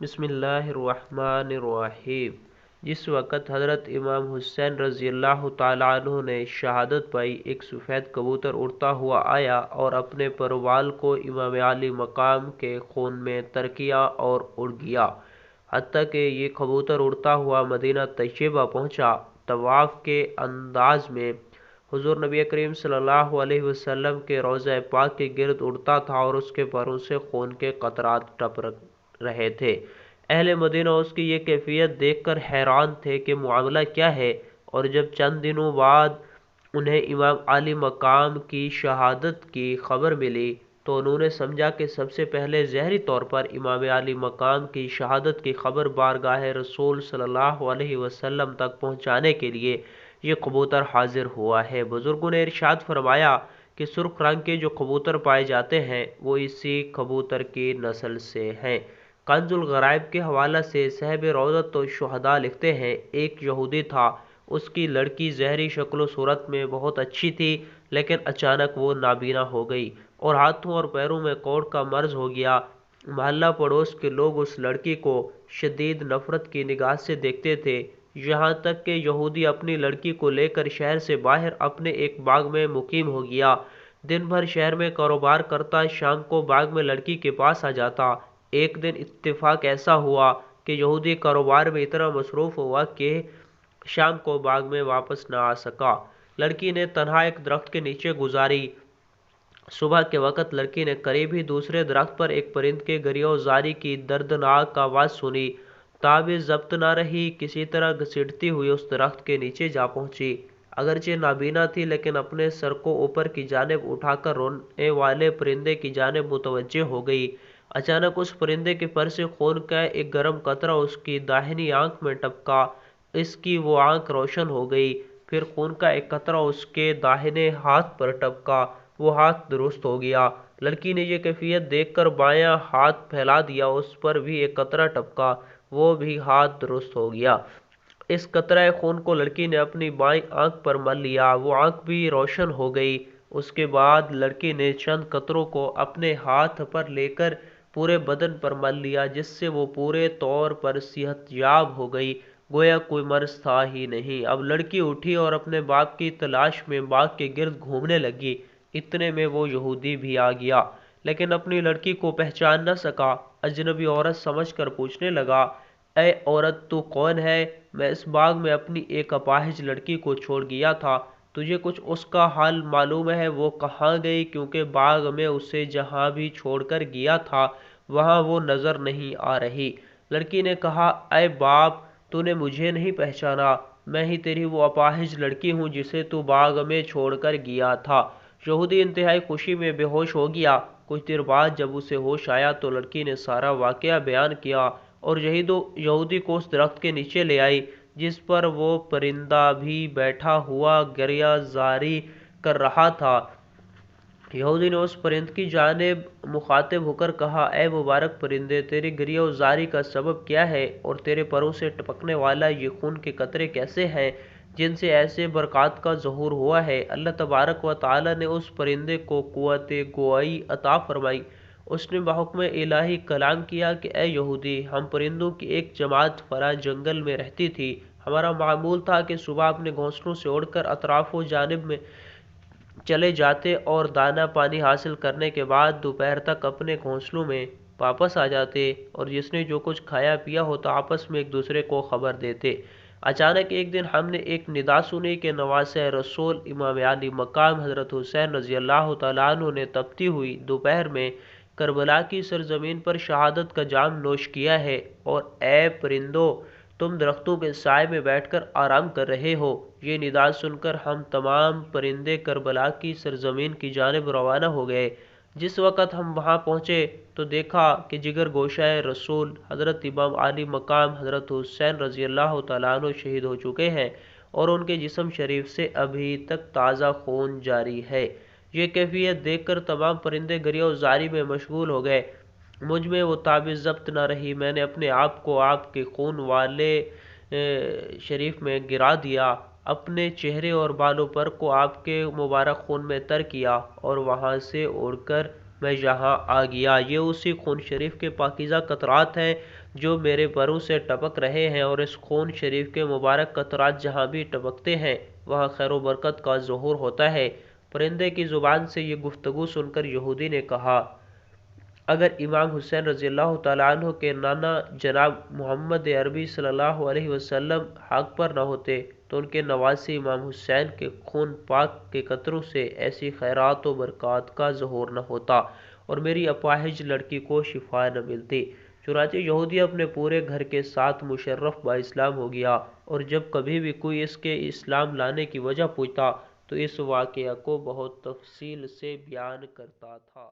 بسم اللہ الرحمن الرحیم۔ جس وقت حضرت امام حسین رضی اللہ تعالیٰ عنہ نے شہادت پائی، ایک سفید کبوتر اڑتا ہوا آیا اور اپنے پر بال کو امام عالی مقام کے خون میں تر کیا اور اڑ گیا، حتیٰ کہ یہ کبوتر اڑتا ہوا مدینہ طیبہ پہنچا۔ طواف کے انداز میں حضور نبی کریم صلی اللہ علیہ وسلم کے روضہ پاک کے گرد اڑتا تھا اور اس کے پروں سے خون کے قطرات ٹپک رہے تھے۔ اہل مدینہ اس کی یہ کیفیت دیکھ کر حیران تھے کہ معاملہ کیا ہے، اور جب چند دنوں بعد انہیں امام عالی مقام کی شہادت کی خبر ملی تو انہوں نے سمجھا کہ سب سے پہلے ظاہری طور پر امام عالی مقام کی شہادت کی خبر بارگاہ رسول صلی اللہ علیہ وسلم تک پہنچانے کے لیے یہ کبوتر حاضر ہوا ہے۔ بزرگوں نے ارشاد فرمایا کہ سرخ رنگ کے جو کبوتر پائے جاتے ہیں وہ اسی کبوتر کی نسل سے ہیں۔ کنز الغرائب کے حوالہ سے صاحب روضۃ الشہداء لکھتے ہیں، ایک یہودی تھا، اس کی لڑکی ظاہری شکل و صورت میں بہت اچھی تھی، لیکن اچانک وہ نابینا ہو گئی اور ہاتھوں اور پیروں میں کوڑ کا مرض ہو گیا۔ محلہ پڑوس کے لوگ اس لڑکی کو شدید نفرت کی نگاہ سے دیکھتے تھے، یہاں تک کہ یہودی اپنی لڑکی کو لے کر شہر سے باہر اپنے ایک باغ میں مقیم ہو گیا۔ دن بھر شہر میں کاروبار کرتا، شام کو باغ میں لڑکی کے پاس آ جاتا۔ ایک دن اتفاق ایسا ہوا کہ یہودی کاروبار میں اتنا مصروف ہوا کہ شام کو باغ میں واپس نہ آ سکا۔ لڑکی نے تنہا ایک درخت کے نیچے گزاری۔ صبح کے وقت لڑکی نے قریب ہی دوسرے درخت پر ایک پرندے کے گریہ زاری کی دردناک آواز سنی۔ تعبیر ضبط نہ رہی، کسی طرح گھسیٹتی ہوئی اس درخت کے نیچے جا پہنچی۔ اگرچہ نابینا تھی لیکن اپنے سر کو اوپر کی جانب اٹھا کر رونے والے پرندے کی جانب متوجہ ہو گئی۔ اچانک اس پرندے کے پر سے خون کا ایک گرم قطرہ اس کی داہنی آنکھ میں ٹپکا۔ اس کی وہ آنکھ روشن ہو گئی۔ پھر خون کا ایک قطرہ اس کے داہنے ہاتھ پر ٹپکا، وہ ہاتھ درست ہو گیا۔ لڑکی نے یہ کیفیت دیکھ کر بایاں ہاتھ پھیلا دیا، اس پر بھی ایک قطرہ ٹپکا، وہ بھی ہاتھ درست ہو گیا۔ اس قطرہ خون کو لڑکی نے اپنی بائیں آنکھ پر مل لیا، وہ آنکھ بھی روشن ہو گئی۔ اس کے بعد لڑکی نے چند قطروں کو اپنے ہاتھ پر لے کر پورے بدن پر مل لیا، جس سے وہ پورے طور پر صحت یاب ہو گئی، گویا کوئی مرض تھا ہی نہیں۔ اب لڑکی اٹھی اور اپنے باپ کی تلاش میں باغ کے گرد گھومنے لگی۔ اتنے میں وہ یہودی بھی آ گیا، لیکن اپنی لڑکی کو پہچان نہ سکا۔ اجنبی عورت سمجھ کر پوچھنے لگا، اے عورت، تو کون ہے؟ میں اس باغ میں اپنی ایک اپاہج لڑکی کو چھوڑ گیا تھا، تجھے کچھ اس کا حال معلوم ہے؟ وہ کہاں گئی؟ کیونکہ باغ میں اسے جہاں بھی چھوڑ کر گیا تھا وہاں وہ نظر نہیں آ رہی۔ لڑکی نے کہا، اے باپ، تو نے مجھے نہیں پہچانا، میں ہی تیری وہ اپاہج لڑکی ہوں جسے تو باغ میں چھوڑ کر گیا تھا۔ یہودی انتہائی خوشی میں بے ہوش ہو گیا۔ کچھ دیر بعد جب اسے ہوش آیا تو لڑکی نے سارا واقعہ بیان کیا اور یہودی کو اس درخت کے نیچے لے آئی جس پر وہ پرندہ بھی بیٹھا ہوا گریہ زاری کر رہا تھا۔ یہودی نے اس پرندے کی جانب مخاطب ہو کر کہا، اے مبارک پرندے، تیری گریہ زاری کا سبب کیا ہے اور تیرے پروں سے ٹپکنے والا یہ خون کے قطرے کیسے ہیں جن سے ایسے برکات کا ظہور ہوا ہے؟ اللہ تبارک و تعالی نے اس پرندے کو قوت گوئی عطا فرمائی۔ اس نے بحکم الہی کلام کیا کہ اے یہودی، ہم پرندوں کی ایک جماعت فلاں جنگل میں رہتی تھی۔ ہمارا معمول تھا کہ صبح اپنے گھونسلوں سے اڑ کر اطراف و جانب میں چلے جاتے اور دانہ پانی حاصل کرنے کے بعد دوپہر تک اپنے گھونسلوں میں واپس آ جاتے اور جس نے جو کچھ کھایا پیا ہوتا آپس میں ایک دوسرے کو خبر دیتے۔ اچانک ایک دن ہم نے ایک ندا سنی کہ نواسہ رسول امام عالی مقام حضرت حسین رضی اللہ تعالیٰ عنہ نے تپتی ہوئی دوپہر میں کربلا کی سرزمین پر شہادت کا جام نوش کیا ہے، اور اے پرندو، تم درختوں کے سائے میں بیٹھ کر آرام کر رہے ہو۔ یہ ندا سن کر ہم تمام پرندے کربلا کی سرزمین کی جانب روانہ ہو گئے۔ جس وقت ہم وہاں پہنچے تو دیکھا کہ جگر گوشہ رسول حضرت امام عالی مقام حضرت حسین رضی اللہ تعالیٰ عنہ شہید ہو چکے ہیں اور ان کے جسم شریف سے ابھی تک تازہ خون جاری ہے۔ یہ کیفیت دیکھ کر تمام پرندے گریہ زاری میں مشغول ہو گئے۔ مجھ میں وہ تعبیر ضبط نہ رہی، میں نے اپنے آپ کو آپ کے خون والے شریف میں گرا دیا، اپنے چہرے اور بالوں پر کو آپ کے مبارک خون میں تر کیا اور وہاں سے اڑ کر میں یہاں آ گیا۔ یہ اسی خون شریف کے پاکیزہ قطرات ہیں جو میرے پروں سے ٹپک رہے ہیں، اور اس خون شریف کے مبارک قطرات جہاں بھی ٹپکتے ہیں وہاں خیر و برکت کا ظہور ہوتا ہے۔ پرندے کی زبان سے یہ گفتگو سن کر یہودی نے کہا، اگر امام حسین رضی اللہ تعالیٰ عنہ کے نانا جناب محمد عربی صلی اللہ علیہ وسلم حق پر نہ ہوتے تو ان کے نواسے امام حسین کے خون پاک کے قطروں سے ایسی خیرات و برکات کا ظہور نہ ہوتا اور میری اپاہج لڑکی کو شفا نہ ملتی۔ چنانچہ یہودی اپنے پورے گھر کے ساتھ مشرف با اسلام ہو گیا، اور جب کبھی بھی کوئی اس کے اسلام لانے کی وجہ پوچھتا تو اس واقعہ کو بہت تفصیل سے بیان کرتا تھا۔